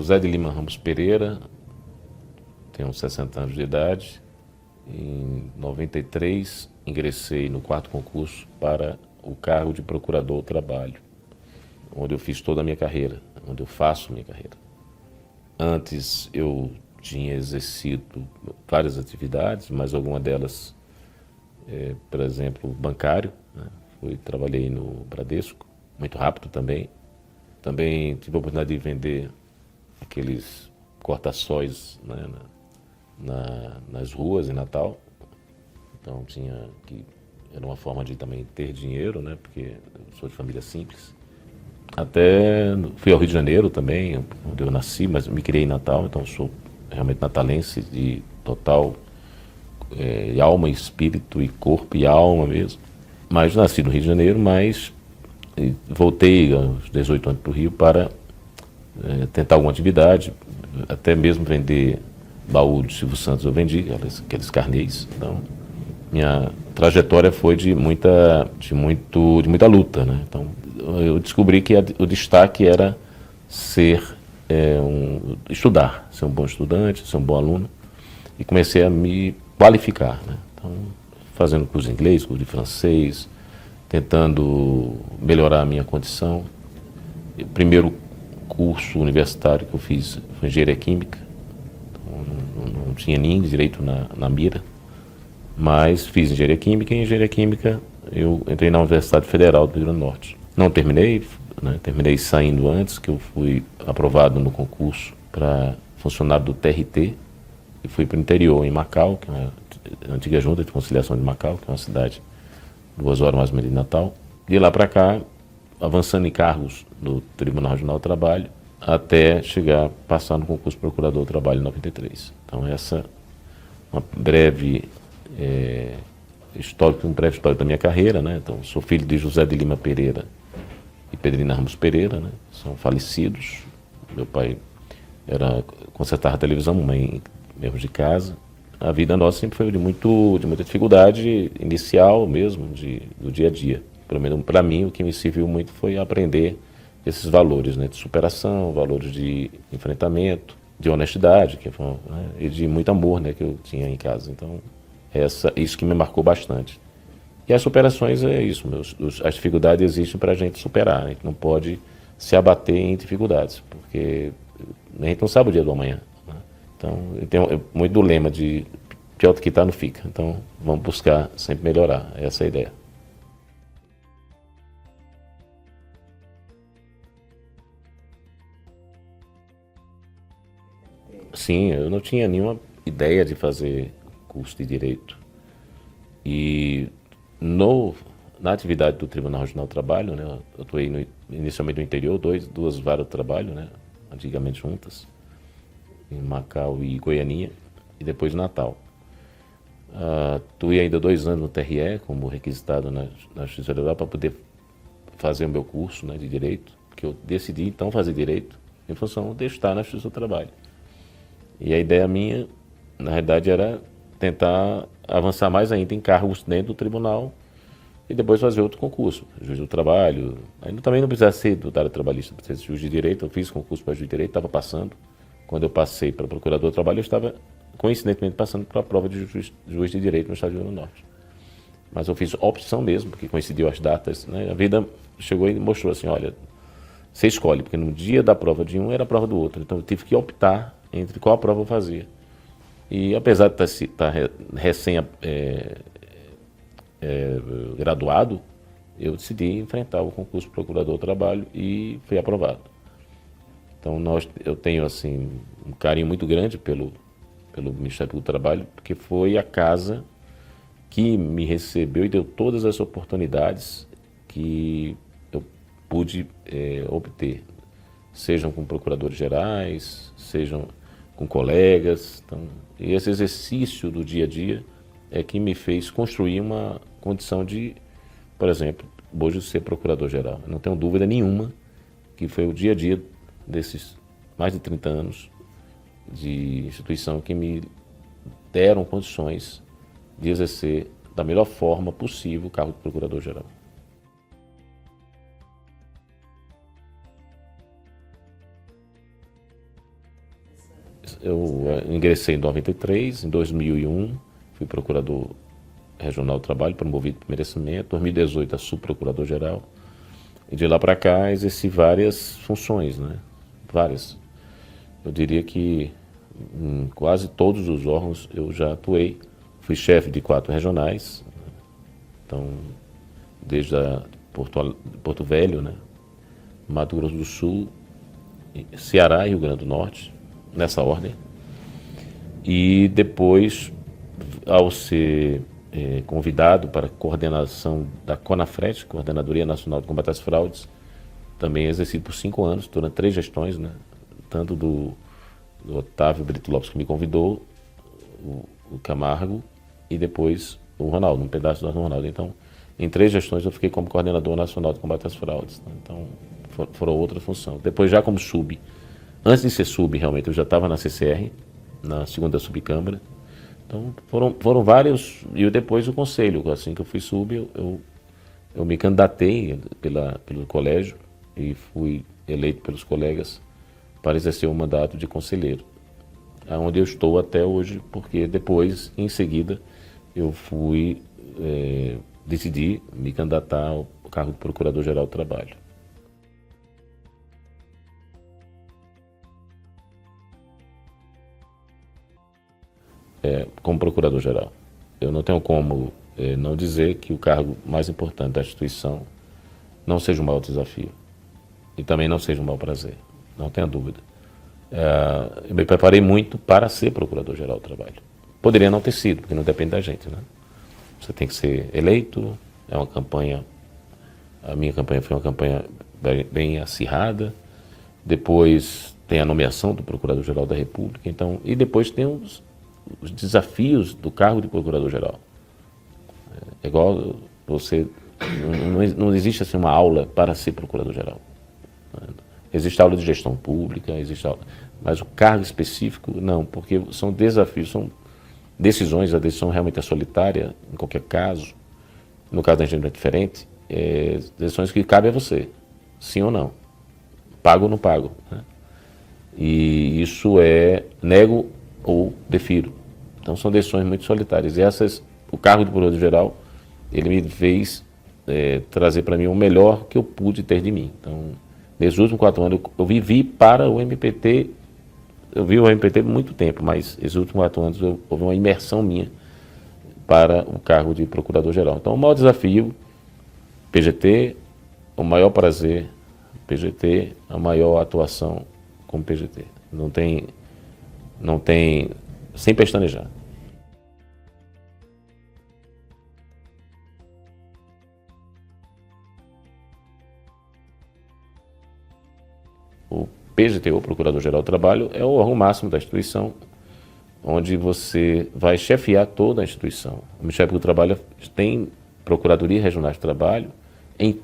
José de Lima Ramos Pereira, tenho 60 anos de idade. Em 93, ingressei no 4º concurso para o cargo de procurador do trabalho, onde eu fiz toda a minha carreira, onde eu faço minha carreira. Antes eu tinha exercido várias atividades, mas alguma delas, por exemplo, bancário, né? Trabalhei no Bradesco, muito rápido também. Também tive a oportunidade de vender aqueles corta-sóis, né, nas ruas em Natal. Então era uma forma de também ter dinheiro, né, porque eu sou de família simples. Até fui ao Rio de Janeiro também, onde eu nasci, mas me criei em Natal, então sou realmente natalense de total alma, espírito e corpo e alma mesmo. Mas nasci no Rio de Janeiro, mas voltei aos 18 anos para o Rio para tentar alguma atividade, até mesmo vender baú de Silvio Santos eu vendi, aqueles carnês. Então, minha trajetória foi de muita luta, né? Então, eu descobri que o destaque era estudar, ser um bom estudante, ser um bom aluno, e comecei a me qualificar, né? Então, fazendo curso de inglês, curso de francês, tentando melhorar a minha condição. O primeiro curso universitário que eu fiz foi engenharia química, então, não tinha nem direito na mira, mas fiz engenharia química, e em engenharia química eu entrei na Universidade Federal do Rio Grande do Norte. Não terminei, né? Terminei saindo antes, que eu fui aprovado no concurso para funcionário do TRT, e fui para o interior, em Macau, que é a antiga Junta de Conciliação de Macau, que é uma cidade 2 horas mais ou menos de Natal. De lá para cá, avançando em cargos no Tribunal Regional do Trabalho, até passar no concurso de Procurador do Trabalho em 93. Então essa uma breve histórico da minha carreira, né? Então sou filho de José de Lima Pereira e Pedrina Ramos Pereira, né? São falecidos. Meu pai consertava a televisão, mãe mesmo de casa. A vida nossa sempre foi de muita dificuldade inicial mesmo, do dia a dia. Pelo menos para mim, o que me serviu muito foi aprender esses valores, né, de superação, valores de enfrentamento, de honestidade, né, e de muito amor, né, que eu tinha em casa. Então, isso que me marcou bastante. E as superações é isso, as dificuldades existem para a gente superar, né? A gente não pode se abater em dificuldades, porque a gente não sabe o dia do amanhã. Então, eu tenho muito do lema de pior do que está não fica. Então, vamos buscar sempre melhorar. Essa é a ideia. Sim, eu não tinha nenhuma ideia de fazer curso de Direito. E na atividade do Tribunal Regional do Trabalho, né, eu atuei inicialmente no interior, duas varas de trabalho, né, antigamente juntas, em Macau e Goianinha, e depois Natal. Atuei ainda 2 anos no TRE, como requisitado na Justiça Federal, para poder fazer o meu curso, né, de Direito, que eu decidi então fazer Direito em função de estar na Justiça do Trabalho. E a ideia minha, na realidade, era tentar avançar mais ainda em cargos dentro do tribunal e depois fazer outro concurso, juiz do trabalho. Ainda também não precisava ser do área trabalhista, precisava ser juiz de direito. Eu fiz concurso para juiz de direito, estava passando. Quando eu passei para procurador do trabalho, eu estava, coincidentemente, passando para a prova de juiz de direito no estado do Rio Grande do Norte. Mas eu fiz opção mesmo, porque coincidiu as datas, né? A vida chegou e mostrou assim, olha, você escolhe, porque no dia da prova de um era a prova do outro. Então eu tive que optar entre qual prova eu fazia. E apesar de estar recém graduado, eu decidi enfrentar o concurso de procurador do trabalho e fui aprovado. Então eu tenho assim um carinho muito grande pelo Ministério do Trabalho, porque foi a casa que me recebeu e deu todas as oportunidades que eu pude obter, sejam com procuradores gerais, sejam com colegas. Então, e esse exercício do dia a dia é que me fez construir uma condição de, por exemplo, hoje ser procurador-geral. Não tenho dúvida nenhuma que foi o dia a dia desses mais de 30 anos de instituição que me deram condições de exercer da melhor forma possível o cargo de procurador-geral. ingressei em 93, em 2001 fui procurador regional do trabalho, promovido por merecimento, em 2018 a subprocurador-geral, e de lá para cá exerci várias funções, né? Várias. Eu diria que em quase todos os órgãos eu já atuei. Fui chefe de 4 regionais, então desde Porto Velho, né? Mato Grosso do Sul, Ceará e Rio Grande do Norte, nessa ordem. E depois, ao ser convidado para a coordenação da CONAFRET, Coordenadoria Nacional de Combate às Fraudes, também exercido por 5 anos, durante 3 gestões, né? Tanto do Otávio Brito Lopes, que me convidou, o Camargo, e depois o Ronaldo, um pedaço do Ronaldo. Então, em 3 gestões eu fiquei como coordenador nacional de combate às fraudes. Né? Então, foram outra função. Depois, já como sub, antes de ser sub, realmente, eu já estava na CCR, na segunda subcâmara. Então, foram vários, e depois o conselho. Assim que eu fui sub, eu me candidatei pelo colégio e fui eleito pelos colegas para exercer o mandato de conselheiro, onde eu estou até hoje, porque depois, em seguida, eu decidi me candidatar ao cargo de Procurador-Geral do Trabalho. Como Procurador-Geral, eu não tenho como não dizer que o cargo mais importante da instituição não seja um maior desafio e também não seja um maior prazer, não tenha dúvida. Eu me preparei muito para ser Procurador-Geral do Trabalho. Poderia não ter sido, porque não depende da gente, né? Você tem que ser eleito, é uma campanha, a minha campanha foi uma campanha bem acirrada, depois tem a nomeação do Procurador-Geral da República, então, e depois tem os desafios do cargo de Procurador-Geral. É igual você, não existe assim uma aula para ser Procurador-Geral. Existe aula de gestão pública, mas o cargo específico, não, porque são desafios, são decisões, a decisão realmente é solitária, em qualquer caso, no caso da gente é diferente, decisões que cabem a você, sim ou não, pago ou não pago, né? E isso nego ou defiro. Então são decisões muito solitárias. E o cargo de Procurador-Geral, ele me fez trazer para mim o melhor que eu pude ter de mim. Então, nesses últimos 4 anos, eu vivi para o MPT. Eu vi o MPT por muito tempo, mas esses últimos 4 anos houve uma imersão minha para o cargo de Procurador-Geral. Então, o maior desafio, PGT, o maior prazer, PGT, a maior atuação como PGT. Não tem, sem pestanejar. O PGT, o Procurador-Geral do Trabalho, é o órgão máximo da instituição, onde você vai chefiar toda a instituição. O Ministério Público do Trabalho tem Procuradoria Regional de Trabalho em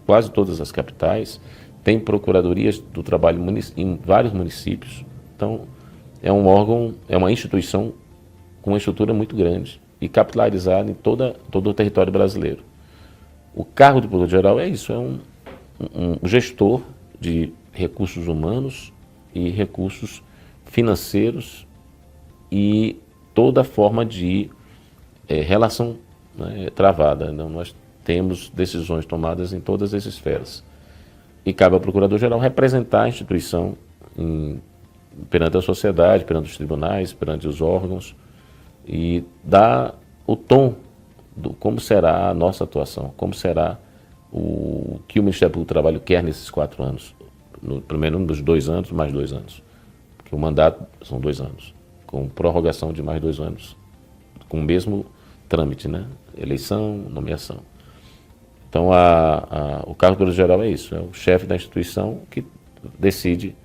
quase todas as capitais, tem Procuradorias do Trabalho em vários municípios. Então, é um órgão, é uma instituição com uma estrutura muito grande e capitalizada em todo o território brasileiro. O cargo de Procurador-Geral é isso, é um gestor de recursos humanos e recursos financeiros e toda forma de relação, né, travada. Então, nós temos decisões tomadas em todas as esferas. E cabe ao Procurador-Geral representar a instituição perante a sociedade, perante os tribunais, perante os órgãos, e dar o tom do como será a nossa atuação, como será o que o Ministério Público do Trabalho quer nesses 4 anos. Pelo menos nos 2 anos, mais 2 anos. Porque o mandato são 2 anos, com prorrogação de mais 2 anos, com o mesmo trâmite, né? Eleição, nomeação. Então, o cargo do Procurador-Geral é isso, é o chefe da instituição que decide,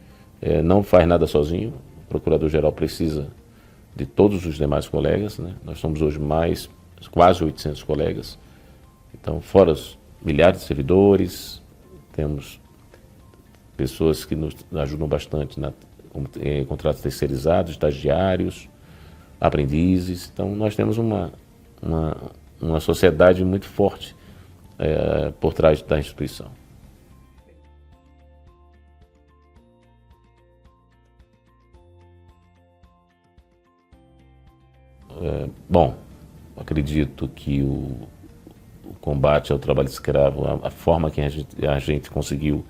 não faz nada sozinho. O Procurador-Geral precisa de todos os demais colegas, né? Nós somos hoje quase 800 colegas. Então, fora os milhares de servidores, temos pessoas que nos ajudam bastante, contratos terceirizados, estagiários, aprendizes. Então, nós temos uma sociedade muito forte por trás da instituição. Bom, acredito que o combate ao trabalho escravo, a forma que a gente conseguiu,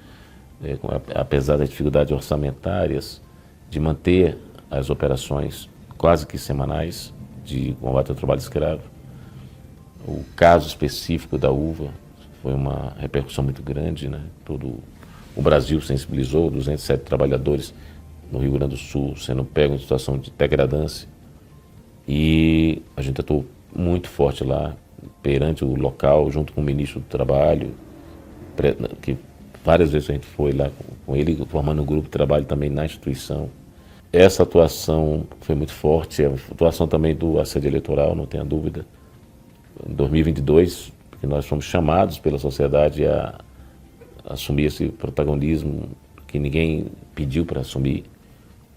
apesar das dificuldades orçamentárias, de manter as operações quase que semanais de combate ao trabalho escravo. O caso específico da uva foi uma repercussão muito grande, né? Todo o Brasil sensibilizou, 207 trabalhadores no Rio Grande do Sul sendo pegos em situação de degradância. E a gente atuou muito forte lá, perante o local, junto com o ministro do Trabalho, que várias vezes a gente foi lá com ele, formando um grupo de trabalho também na instituição. Essa atuação foi muito forte, a atuação também do assédio eleitoral, não tenha dúvida. Em 2022, porque nós fomos chamados pela sociedade a assumir esse protagonismo que ninguém pediu para assumir,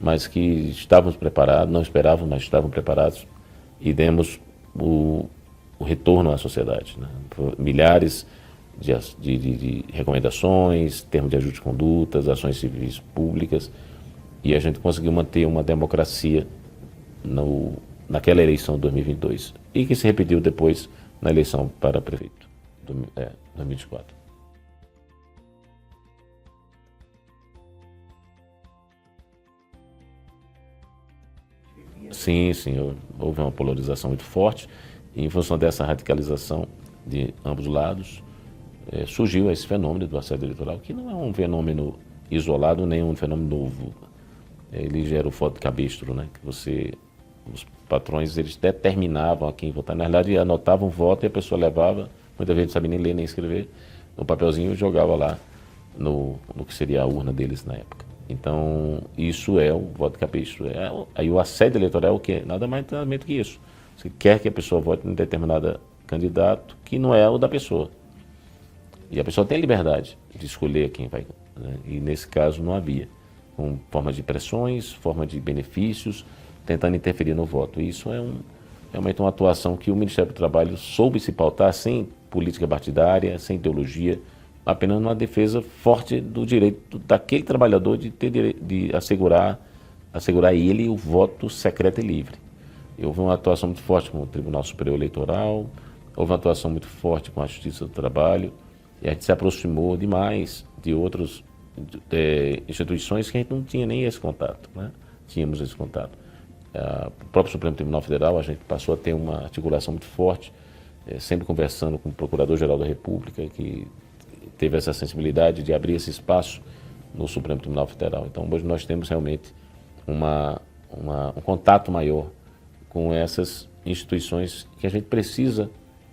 mas que estávamos preparados, não esperávamos, mas estávamos preparados e demos o retorno à sociedade, né? Milhares de recomendações, termos de ajuste de condutas, ações civis públicas, e a gente conseguiu manter uma democracia naquela eleição de 2022 e que se repetiu depois na eleição para prefeito, 2024. Sim, houve uma polarização muito forte e em função dessa radicalização de ambos os lados, surgiu esse fenômeno do assédio eleitoral, que não é um fenômeno isolado, nem um fenômeno novo. Ele gera o voto de cabestro, né? Que os patrões, eles determinavam a quem votar. Na realidade, anotavam o voto e a pessoa levava, muitas vezes não sabia nem ler nem escrever, no papelzinho e jogava lá no que seria a urna deles na época. Então, isso é o voto de cabestro. Aí o assédio eleitoral é o quê? Nada mais nada menos que isso. Você quer que a pessoa vote em determinado candidato que não é o da pessoa. E a pessoa tem liberdade de escolher quem vai, né? E nesse caso não havia. Com forma de pressões, forma de benefícios, tentando interferir no voto. E isso é realmente uma atuação que o Ministério do Trabalho soube se pautar sem política partidária, sem ideologia, apenas numa defesa forte do direito daquele trabalhador de ter direito, de assegurar ele o voto secreto e livre. Houve uma atuação muito forte com o Tribunal Superior Eleitoral, houve uma atuação muito forte com a Justiça do Trabalho, e a gente se aproximou demais de outras instituições que a gente não tinha nem esse contato, né? Tínhamos esse contato. O próprio Supremo Tribunal Federal, a gente passou a ter uma articulação muito forte, sempre conversando com o Procurador-Geral da República, que teve essa sensibilidade de abrir esse espaço no Supremo Tribunal Federal. Então, hoje nós temos realmente um contato maior com essas instituições que a gente precisa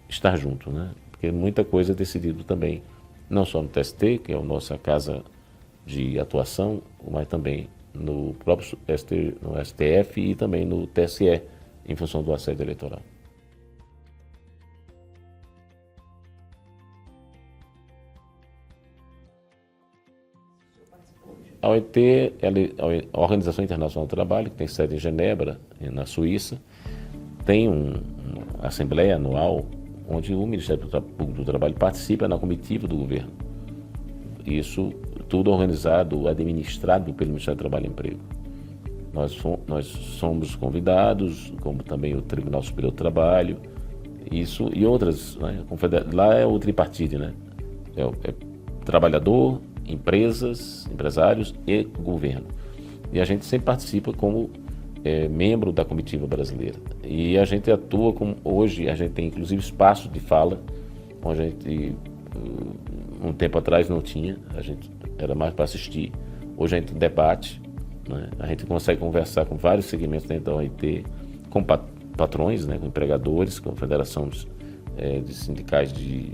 estar junto, né? Porque muita coisa é decidido também, não só no TST, que é a nossa casa de atuação, mas também no próprio no STF e também no TSE, em função do assédio eleitoral. A OIT, a Organização Internacional do Trabalho, que tem sede em Genebra, na Suíça, tem uma assembleia anual onde o Ministério Público do Trabalho participa na comitiva do governo. Isso tudo organizado, administrado pelo Ministério do Trabalho e Emprego. Nós somos convidados, como também o Tribunal Superior do Trabalho, isso e outras, né? Lá é o tripartite, né? É trabalhador, empresas, empresários e governo. E a gente sempre participa como membro da comitiva brasileira. E a gente atua como hoje, a gente tem inclusive espaço de fala, onde a gente um tempo atrás não tinha, a gente era mais para assistir. Hoje a gente debate, né? A gente consegue conversar com vários segmentos dentro da OIT, com patrões, né? Com empregadores, com federações de sindicais de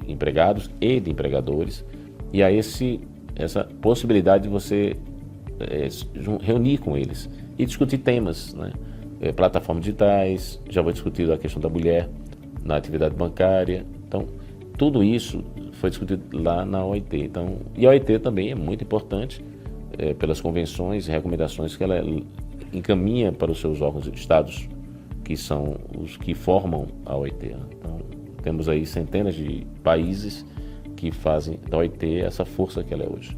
empregados e de empregadores. E há essa possibilidade de você reunir com eles e discutir temas, né? Plataformas digitais, já vou discutir a questão da mulher na atividade bancária. Então, tudo isso foi discutido lá na OIT. Então, e a OIT também é muito importante pelas convenções e recomendações que ela encaminha para os seus órgãos de estados, que são os que formam a OIT. Né? Então, temos aí centenas de países que fazem da OIT essa força que ela é hoje.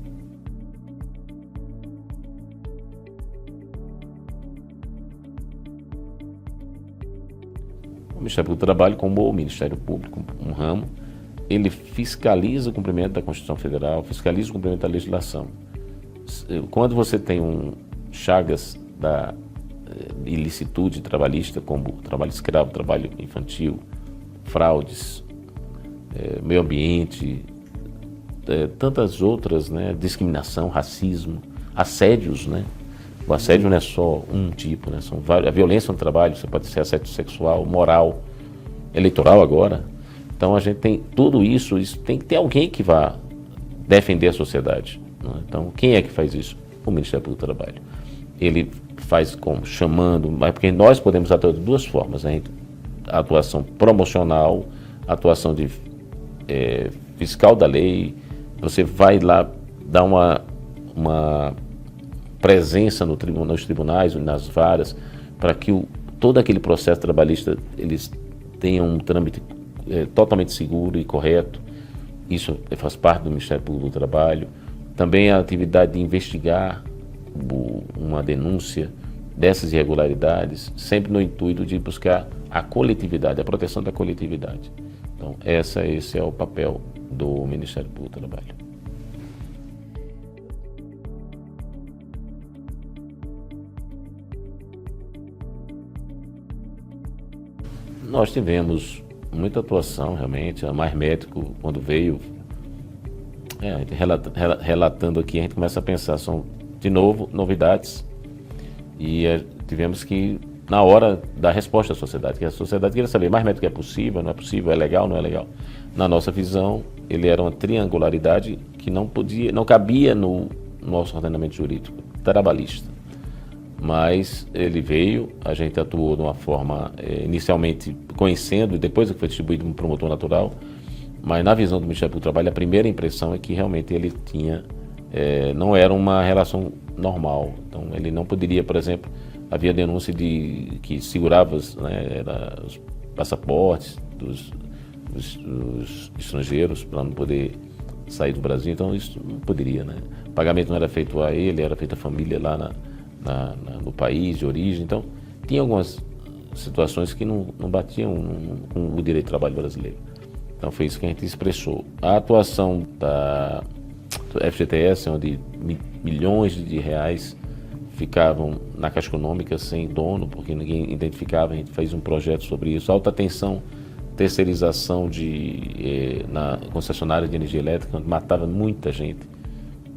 O Ministério Público do Trabalho, como o Ministério Público, um ramo, ele fiscaliza o cumprimento da Constituição Federal, fiscaliza o cumprimento da legislação. Quando você tem chagas da ilicitude trabalhista, como trabalho escravo, trabalho infantil, fraudes, meio ambiente, tantas outras, né, discriminação, racismo, assédios, né? O assédio não é só um tipo, né? São vários. A violência no trabalho, você pode ser assédio sexual, moral, eleitoral agora. Então a gente tem tudo isso tem que ter alguém que vá defender a sociedade, né? Então quem é que faz isso? O Ministério Público do Trabalho. Ele faz como? Chamando, mas porque nós podemos atuar de duas formas, né? A atuação promocional, a atuação de fiscal da lei. Você vai lá dar uma presença nos tribunais, nas varas, para que todo aquele processo trabalhista eles tenham um trâmite totalmente seguro e correto. Isso faz parte do Ministério Público do Trabalho. Também a atividade de investigar uma denúncia dessas irregularidades, sempre no intuito de buscar a coletividade, a proteção da coletividade. Então, esse é o papel do Ministério Público do Trabalho. Nós tivemos muita atuação, realmente. A Mais Médico, quando veio, a gente relatando aqui, a gente começa a pensar, são, de novo, novidades. E tivemos que, na hora, dar resposta à sociedade, que a sociedade queria saber, Mais Médico é possível, não é possível, é legal, não é legal. Na nossa visão, ele era uma triangularidade que não cabia no nosso ordenamento jurídico, trabalhista. Mas ele veio, a gente atuou de uma forma, inicialmente conhecendo, e depois foi distribuído um promotor natural, mas na visão do Ministério Público do Trabalho, a primeira impressão é que realmente ele tinha, não era uma relação normal. Então ele não poderia, por exemplo, havia denúncia que segurava os passaportes dos estrangeiros para não poder sair do Brasil, então isso não poderia, né? O pagamento não era feito a ele, era feito à família lá no país de origem. Então, tinha algumas situações que não batiam com o direito do trabalho brasileiro. Então, foi isso que a gente expressou. A atuação da FGTS, onde milhões de reais ficavam na Caixa Econômica sem dono, porque ninguém identificava, a gente fez um projeto sobre isso. Alta tensão, terceirização na concessionária de energia elétrica, onde matava muita gente.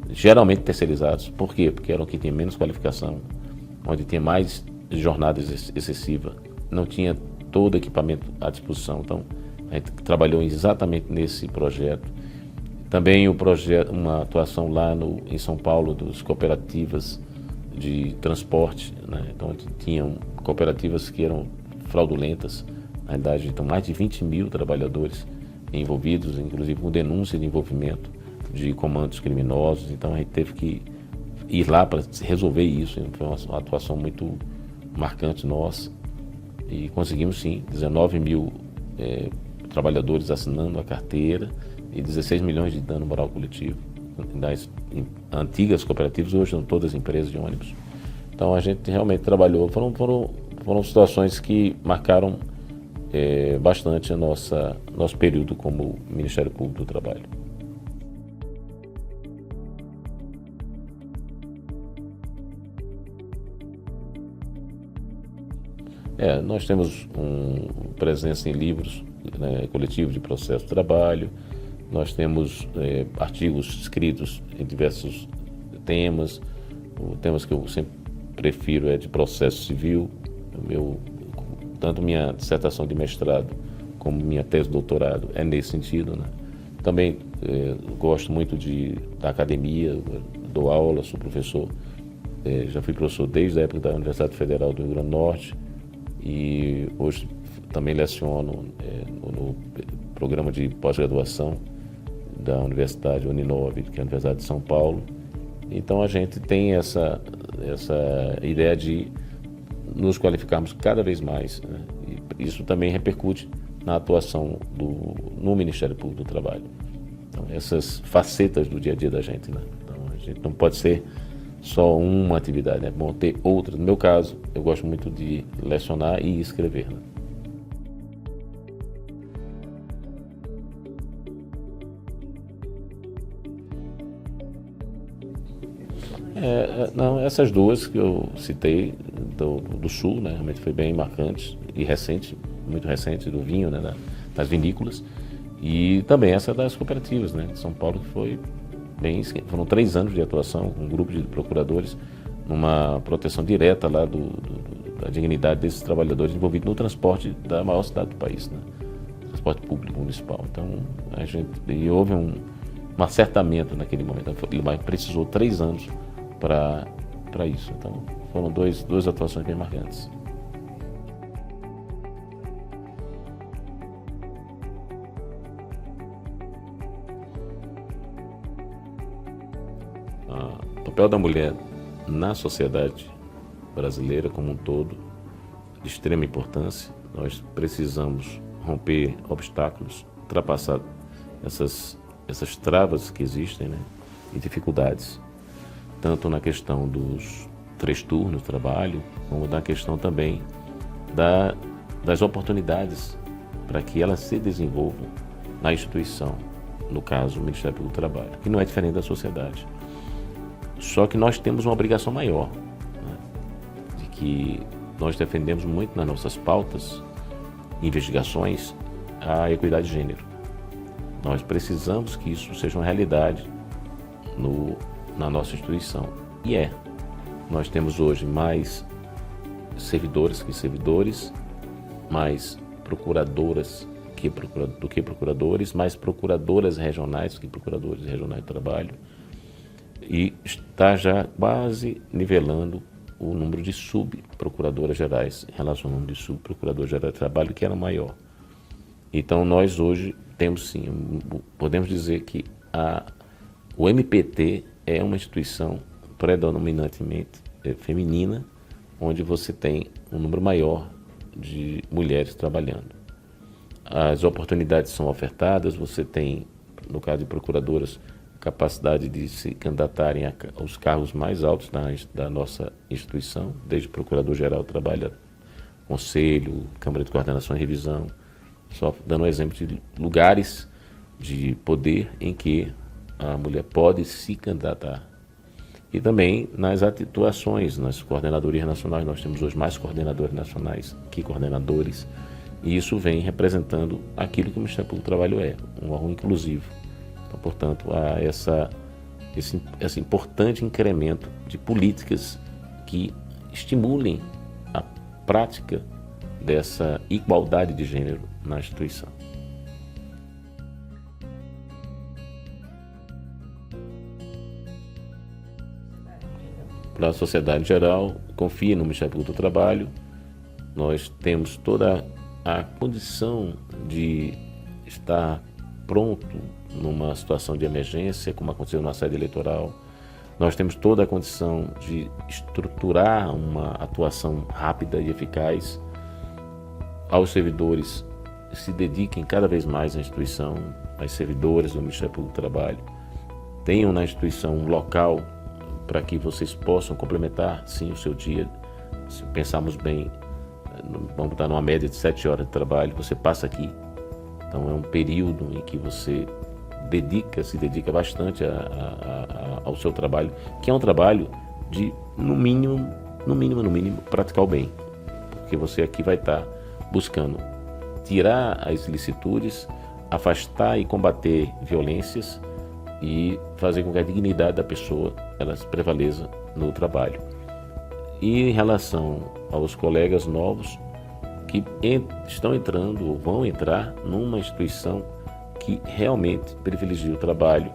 Geralmente terceirizados. Por quê? Porque eram que tinham menos qualificação, onde tinha mais jornada excessiva, não tinha todo o equipamento à disposição. Então, a gente trabalhou exatamente nesse projeto. Também uma atuação lá em São Paulo, das cooperativas de transporte, né? Então, tinham cooperativas que eram fraudulentas. Na verdade, então, mais de 20 mil trabalhadores envolvidos, inclusive com denúncia de envolvimento de comandos criminosos. Então a gente teve que ir lá para resolver isso. Foi uma atuação muito marcante nossa e conseguimos sim 19 mil trabalhadores assinando a carteira e 16 milhões de dano moral coletivo. Das antigas cooperativas, hoje são todas empresas de ônibus. Então a gente realmente trabalhou, foram situações que marcaram bastante nosso período como Ministério Público do Trabalho. Nós temos presença em livros, né, coletivos de processo de trabalho, nós temos artigos escritos em diversos temas. Temas que eu sempre prefiro é de processo civil. Tanto minha dissertação de mestrado como minha tese de doutorado é nesse sentido, né? Também gosto muito da academia, dou aula, sou professor, já fui professor desde a época da Universidade Federal do Rio Grande do Norte e hoje também leciono no programa de pós-graduação da Universidade Uninove, que é a Universidade de São Paulo. Então a gente tem essa ideia de nos qualificarmos cada vez mais, né? E isso também repercute na atuação no Ministério Público do Trabalho. Então, essas facetas do dia a dia da gente, né? Então, a gente não pode ser só uma atividade, é bom ter outras. No meu caso, eu gosto muito de lecionar e escrever, né? Não, essas duas que eu citei do Sul, né, realmente foi bem marcante e recente, muito recente, do vinho, né, das vinícolas, e também essa das cooperativas, né, de São Paulo, que foi bem, foram 3 anos de atuação, um grupo de procuradores, numa proteção direta lá da dignidade desses trabalhadores envolvidos no transporte da maior cidade do país, né, transporte público municipal. Então, e houve um acertamento naquele momento, mas precisou 3 anos para isso. Então, foram duas atuações bem marcantes. O papel da mulher na sociedade brasileira como um todo, de extrema importância. Nós precisamos romper obstáculos, ultrapassar essas travas que existem, né, e dificuldades, tanto na questão dos 3 turnos de trabalho, como na questão também das oportunidades para que elas se desenvolvam na instituição, no caso o Ministério Público do Trabalho, que não é diferente da sociedade. Só que nós temos uma obrigação maior, né, de que nós defendemos muito nas nossas pautas, investigações, a equidade de gênero. Nós precisamos que isso seja uma realidade na nossa instituição. E nós temos hoje mais servidores que servidores, mais procuradoras do que procuradores, mais procuradoras regionais do que procuradores regionais de trabalho, e está já quase nivelando o número de subprocuradoras gerais em relação ao número de subprocuradores gerais de trabalho, que era maior. Então nós hoje temos sim, podemos dizer que o MPT é uma instituição predominantemente feminina, onde você tem um número maior de mulheres trabalhando. As oportunidades são ofertadas, você tem, no caso de procuradoras, capacidade de se candidatarem aos cargos mais altos da nossa instituição, desde Procurador-Geral do Trabalho, Conselho, Câmara de Coordenação e Revisão, só dando um exemplo de lugares de poder em que a mulher pode se candidatar. E também nas atuações, nas coordenadorias nacionais, nós temos hoje mais coordenadores nacionais que coordenadores, e isso vem representando aquilo que o Ministério Público do Trabalho é, um órgão inclusivo. Então, portanto, há esse importante incremento de políticas que estimulem a prática dessa igualdade de gênero na instituição. Para a sociedade em geral, confia no Ministério Público do Trabalho. Nós temos toda a condição de estar pronto numa situação de emergência, como aconteceu na sede eleitoral. Nós temos toda a condição de estruturar uma atuação rápida e eficaz. Aos servidores se dediquem cada vez mais à instituição, as servidoras do Ministério Público do Trabalho tenham na instituição um local para que vocês possam complementar, sim, o seu dia. Se pensarmos bem, vamos estar numa média de 7 horas de trabalho, você passa aqui. Então é um período em que você se dedica bastante ao seu trabalho, que é um trabalho de, no mínimo, praticar o bem. Porque você aqui vai estar buscando tirar as ilicitudes, afastar e combater violências e fazer com que a dignidade da pessoa ela prevaleça no trabalho. E em relação aos colegas novos que estão entrando ou vão entrar numa instituição que realmente privilegia o trabalho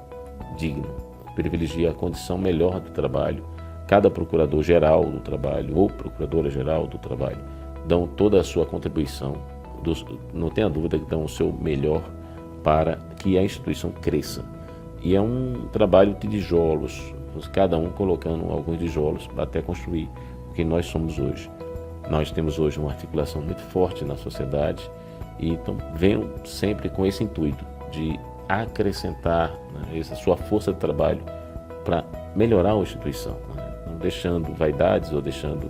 digno, privilegia a condição melhor do trabalho. Cada procurador-geral do trabalho ou procuradora-geral do trabalho dão toda a sua contribuição, não tenha dúvida que dão o seu melhor para que a instituição cresça. E é um trabalho de tijolos, cada um colocando alguns tijolos até construir o que nós somos hoje. Nós temos hoje uma articulação muito forte na sociedade e então venham sempre com esse intuito de acrescentar, né, essa sua força de trabalho para melhorar a instituição, né, não deixando vaidades ou deixando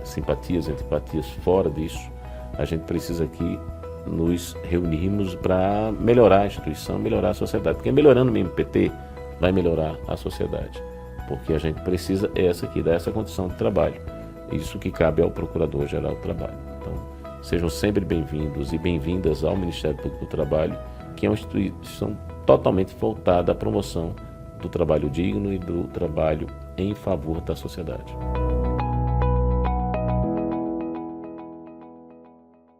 simpatias, antipatias fora disso. A gente precisa aqui nos reunirmos para melhorar a instituição, melhorar a sociedade, porque melhorando o MPT vai melhorar a sociedade. porque a gente precisa dar essa condição de trabalho. Isso que cabe ao Procurador-Geral do Trabalho. Então, sejam sempre bem-vindos e bem-vindas ao Ministério Público do Trabalho, que é uma instituição totalmente voltada à promoção do trabalho digno e do trabalho em favor da sociedade.